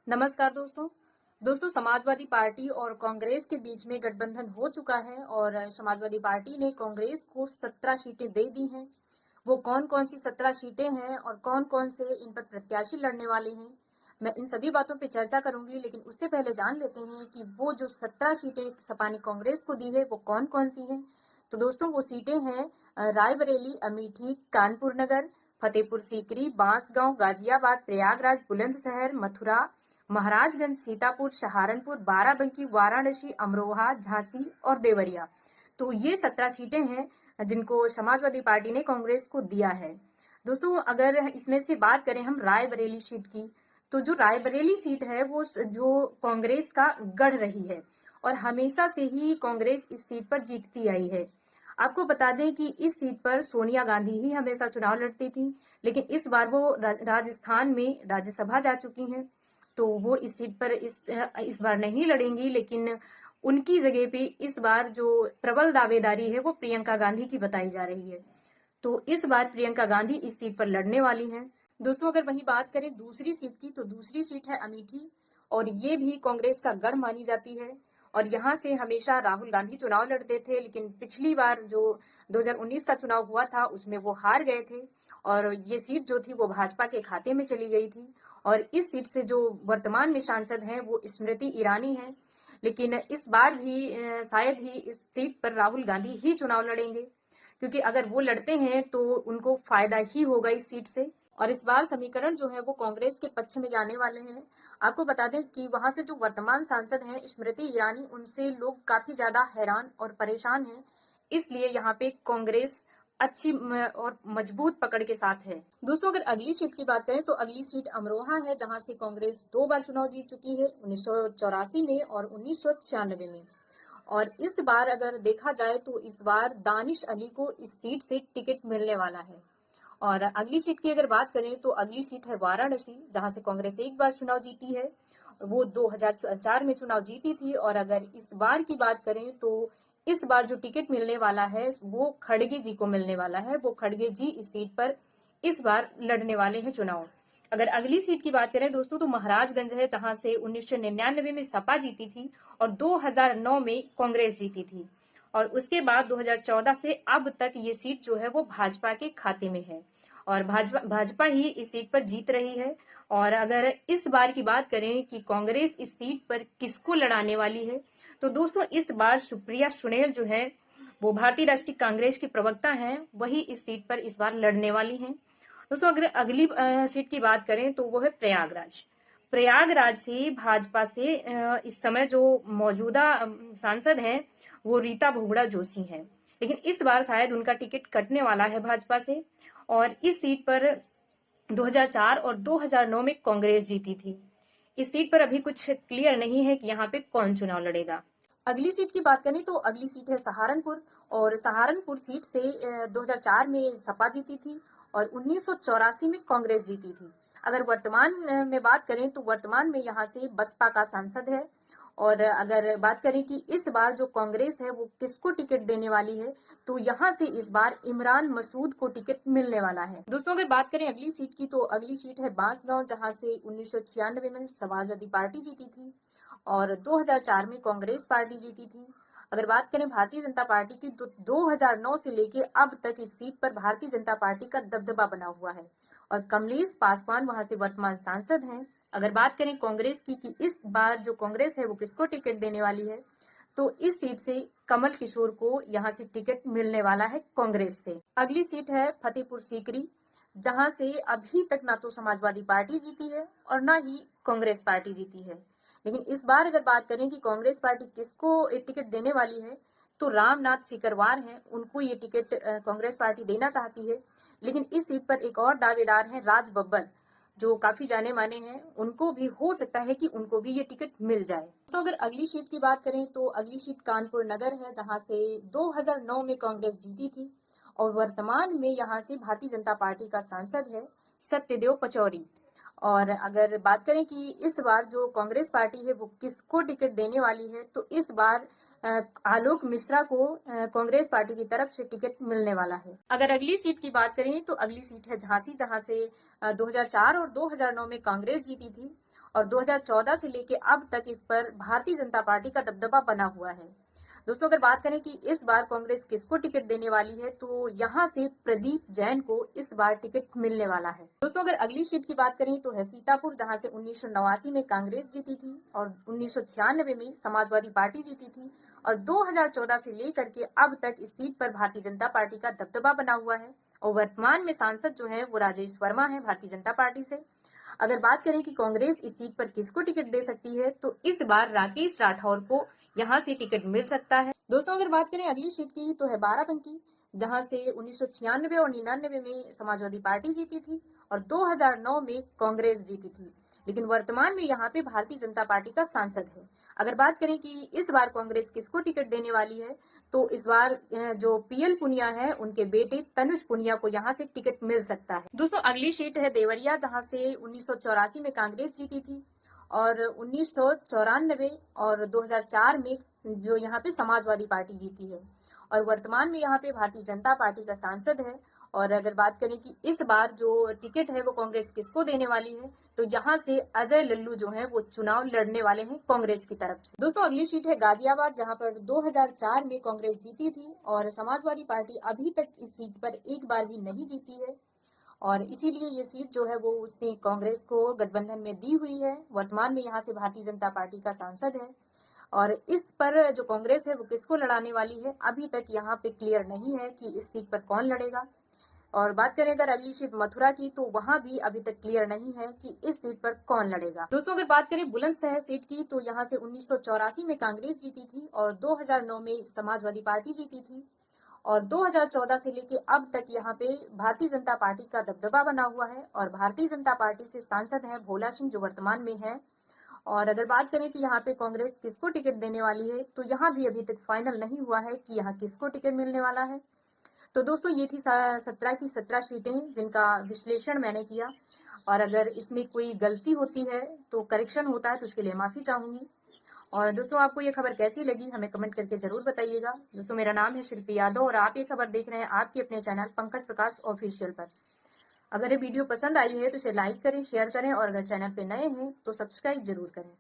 नमस्कार दोस्तों समाजवादी पार्टी और कांग्रेस के बीच में गठबंधन हो चुका है और समाजवादी पार्टी ने कांग्रेस को 17 सीटें दे दी हैं। वो कौन कौन सी 17 सीटें हैं और कौन कौन से इन पर प्रत्याशी लड़ने वाले हैं, मैं इन सभी बातों पे चर्चा करूंगी। लेकिन उससे पहले जान लेते हैं कि वो जो 17 सीटें सपा ने कांग्रेस को दी है वो कौन कौन सी हैं। तो दोस्तों वो सीटें हैं रायबरेली, अमेठी, कानपुर नगर, फतेहपुर सीकरी, बांसगांव, गाजियाबाद, प्रयागराज, बुलंदशहर, मथुरा, महाराजगंज, सीतापुर, सहारनपुर, बाराबंकी, वाराणसी, अमरोहा, झांसी और देवरिया। तो ये 17 सीटें हैं जिनको समाजवादी पार्टी ने कांग्रेस को दिया है। दोस्तों अगर इसमें से बात करें हम रायबरेली सीट की, तो जो रायबरेली सीट है वो जो कांग्रेस का गढ़ रही है और हमेशा से ही कांग्रेस इस सीट पर जीतती आई है। आपको बता दें कि इस सीट पर सोनिया गांधी ही हमेशा चुनाव लड़ती थी, लेकिन इस बार वो राजस्थान में राज्यसभा जा चुकी हैं, तो वो इस सीट पर इस बार नहीं लड़ेंगी। लेकिन उनकी जगह पे इस बार जो प्रबल दावेदारी है वो प्रियंका गांधी की बताई जा रही है। तो इस बार प्रियंका गांधी इस सीट पर लड़ने वाली हैं। दोस्तों अगर वही बात करें दूसरी सीट की, तो दूसरी सीट है अमेठी और ये भी कांग्रेस का गढ़ मानी जाती है और यहाँ से हमेशा राहुल गांधी चुनाव लड़ते थे। लेकिन पिछली बार जो 2019 का चुनाव हुआ था उसमें वो हार गए थे और ये सीट जो थी वो भाजपा के खाते में चली गई थी। और इस सीट से जो वर्तमान में सांसद हैं वो स्मृति ईरानी हैं। लेकिन इस बार भी शायद ही इस सीट पर राहुल गांधी ही चुनाव लड़ेंगे, क्योंकि अगर वो लड़ते हैं तो उनको फायदा ही होगा इस सीट से। और इस बार समीकरण जो है वो कांग्रेस के पक्ष में जाने वाले हैं। आपको बता दें कि वहां से जो वर्तमान सांसद हैं स्मृति ईरानी, उनसे लोग काफी ज्यादा हैरान और परेशान हैं, इसलिए यहाँ पे कांग्रेस अच्छी और मजबूत पकड़ के साथ है। दोस्तों अगर अगली सीट की बात करें तो अगली सीट अमरोहा है, जहां से कांग्रेस 2 बार चुनाव जीत चुकी है, 1984 में और 1996 में। और इस बार अगर देखा जाए तो इस बार दानिश अली को इस सीट से टिकट मिलने वाला है। और अगली सीट की अगर बात करें तो अगली सीट है वाराणसी, जहां से कांग्रेस एक बार चुनाव जीती है, वो 2004 में चुनाव जीती थी। और अगर इस बार की बात करें तो इस बार जो टिकट मिलने वाला है वो खड़गे जी को मिलने वाला है। वो खड़गे जी इस सीट पर इस बार लड़ने वाले हैं चुनाव। अगर अगली सीट की बात करें दोस्तों तो महाराजगंज है, जहां से 1999 में सपा जीती थी और 2009 में कांग्रेस जीती थी। और उसके बाद 2014 से अब तक ये सीट जो है वो भाजपा के खाते में है और भाजपा ही इस सीट पर जीत रही है। और अगर इस बार की बात करें कि कांग्रेस इस सीट पर किसको लड़ाने वाली है, तो दोस्तों इस बार सुप्रिया सुलेह जो है वो भारतीय राष्ट्रीय कांग्रेस की प्रवक्ता हैं, वही इस सीट पर इस बार लड़ने वाली हैं। दोस्तों अगर अगली सीट की बात करें तो वो है प्रयागराज। प्रयागराज से भाजपा से इस समय जो मौजूदा सांसद हैं वो रीता बहुगुणा जोशी हैं, लेकिन इस बार शायद उनका टिकट कटने वाला है भाजपा से। और इस सीट पर 2004 और 2009 में कांग्रेस जीती थी। इस सीट पर अभी कुछ क्लियर नहीं है कि यहाँ पे कौन चुनाव लड़ेगा। अगली सीट की बात करें तो अगली सीट है सहारनपुर और सहारनपुर सीट से 2004 में सपा जीती थी और 1984 में कांग्रेस जीती थी। अगर वर्तमान में बात करें तो वर्तमान में यहाँ से बसपा का सांसद है। और अगर बात करें कि इस बार जो कांग्रेस है वो किसको टिकट देने वाली है, तो यहाँ से इस बार इमरान मसूद को टिकट मिलने वाला है। दोस्तों अगर बात करें अगली सीट की तो अगली सीट है बांसगांव, जहाँ से 1996 में समाजवादी पार्टी जीती थी और 2004 में कांग्रेस पार्टी जीती थी। अगर बात करें भारतीय जनता पार्टी की तो 2009 से लेके अब तक इस सीट पर भारतीय जनता पार्टी का दबदबा बना हुआ है और कमलेश पासवान वहां से वर्तमान सांसद हैं। अगर बात करें कांग्रेस की कि इस बार जो कांग्रेस है वो किसको टिकट देने वाली है, तो इस सीट से कमल किशोर को यहाँ से टिकट मिलने वाला है कांग्रेस से। अगली सीट है फतेहपुर सीकरी, जहां से अभी तक ना तो समाजवादी पार्टी जीती है और ना ही कांग्रेस पार्टी जीती है। लेकिन इस बार अगर बात करें कि कांग्रेस पार्टी किसको टिकट देने वाली है, तो रामनाथ सिकरवार हैं, उनको ये टिकट कांग्रेस पार्टी देना चाहती है। लेकिन इस सीट पर एक और दावेदार हैं राज बब्बर, जो काफी जाने माने हैं, उनको भी हो सकता है कि उनको भी ये टिकट मिल जाए। तो अगर अगली सीट की बात करें तो अगली सीट कानपुर नगर है, जहां से 2009 में कांग्रेस जीती थी और वर्तमान में यहाँ से भारतीय जनता पार्टी का सांसद है सत्यदेव पचौरी। और अगर बात करें कि इस बार जो कांग्रेस पार्टी है वो किसको टिकट देने वाली है, तो इस बार आलोक मिश्रा को कांग्रेस पार्टी की तरफ से टिकट मिलने वाला है। अगर अगली सीट की बात करें तो अगली सीट है झांसी, जहां से 2004 और 2009 में कांग्रेस जीती थी और 2014 से लेके अब तक इस पर भारतीय जनता पार्टी का दबदबा बना हुआ है। दोस्तों अगर बात करें कि इस बार कांग्रेस किसको टिकट देने वाली है, तो यहाँ से प्रदीप जैन को इस बार टिकट मिलने वाला है। दोस्तों अगर अगली सीट की बात करें तो है सीतापुर, जहां से 1989 में कांग्रेस जीती थी और 1996 में समाजवादी पार्टी जीती थी और 2014 से लेकर के अब तक इस सीट पर भारतीय जनता पार्टी का दबदबा बना हुआ है और वर्तमान में सांसद जो है वो राजेश वर्मा है भारतीय जनता पार्टी से। अगर बात करें कि कांग्रेस इस सीट पर किसको टिकट दे सकती है, तो इस बार राकेश राठौर को यहाँ से टिकट मिल सकता है। दोस्तों अगर बात करें अगली सीट की तो है बाराबंकी, जहां से 1996 और 99 में समाजवादी पार्टी जीती थी और 2009 में कांग्रेस जीती थी, लेकिन वर्तमान में यहाँ पे भारतीय जनता पार्टी का सांसद है। अगर बात करें कि इस बार कांग्रेस किसको टिकट देने वाली है, तो इस बार जो पीएल पुनिया है उनके बेटे तनुज पुनिया को यहाँ से टिकट मिल सकता है। दोस्तों अगली सीट है देवरिया, जहां से 1984 में कांग्रेस जीती थी और 1994 और 2004 में जो यहाँ पे समाजवादी पार्टी जीती है और वर्तमान में यहाँ पे भारतीय जनता पार्टी का सांसद है। और अगर बात करें कि इस बार जो टिकट है वो कांग्रेस किसको देने वाली है, तो यहाँ से अजय लल्लू जो है वो चुनाव लड़ने वाले हैं कांग्रेस की तरफ से। दोस्तों अगली सीट है गाजियाबाद, जहाँ पर 2004 में कांग्रेस जीती थी और समाजवादी पार्टी अभी तक इस सीट पर एक बार भी नहीं जीती है और इसीलिए ये सीट जो है वो उसने कांग्रेस को गठबंधन में दी हुई है। वर्तमान में यहाँ से भारतीय जनता पार्टी का सांसद है और इस पर जो कांग्रेस है वो किसको लड़ाने वाली है अभी तक यहाँ पे क्लियर नहीं है कि इस सीट पर कौन लड़ेगा। और बात करें अगर अगली सीट मथुरा की, तो वहां भी अभी तक क्लियर नहीं है कि इस सीट पर कौन लड़ेगा। दोस्तों अगर बात करें बुलंदशहर सीट की, तो यहाँ से 1984 में कांग्रेस जीती थी और 2009 में समाजवादी पार्टी जीती थी और 2014 से लेके अब तक यहाँ पे भारतीय जनता पार्टी का दबदबा बना हुआ है और भारतीय जनता पार्टी से सांसद है भोला सिंह जो वर्तमान में है। और अगर बात करें कि यहाँ पे कांग्रेस किसको टिकट देने वाली है, तो यहाँ भी अभी तक फाइनल नहीं हुआ है कि यहाँ किसको टिकट मिलने वाला है। तो दोस्तों ये थी 17 की 17 सीटें जिनका विश्लेषण मैंने किया और अगर इसमें कोई गलती होती है तो करेक्शन होता है तो उसके लिए माफी चाहूंगी। और दोस्तों आपको ये खबर कैसी लगी हमें कमेंट करके जरूर बताइएगा। दोस्तों मेरा नाम है शिल्पी यादव और आप ये खबर देख रहे हैं आपके अपने चैनल पंकज प्रकाश ऑफिशियल पर। अगर ये वीडियो पसंद आई है तो इसे लाइक करें, शेयर करें और अगर चैनल पे नए हैं तो सब्सक्राइब जरूर करें।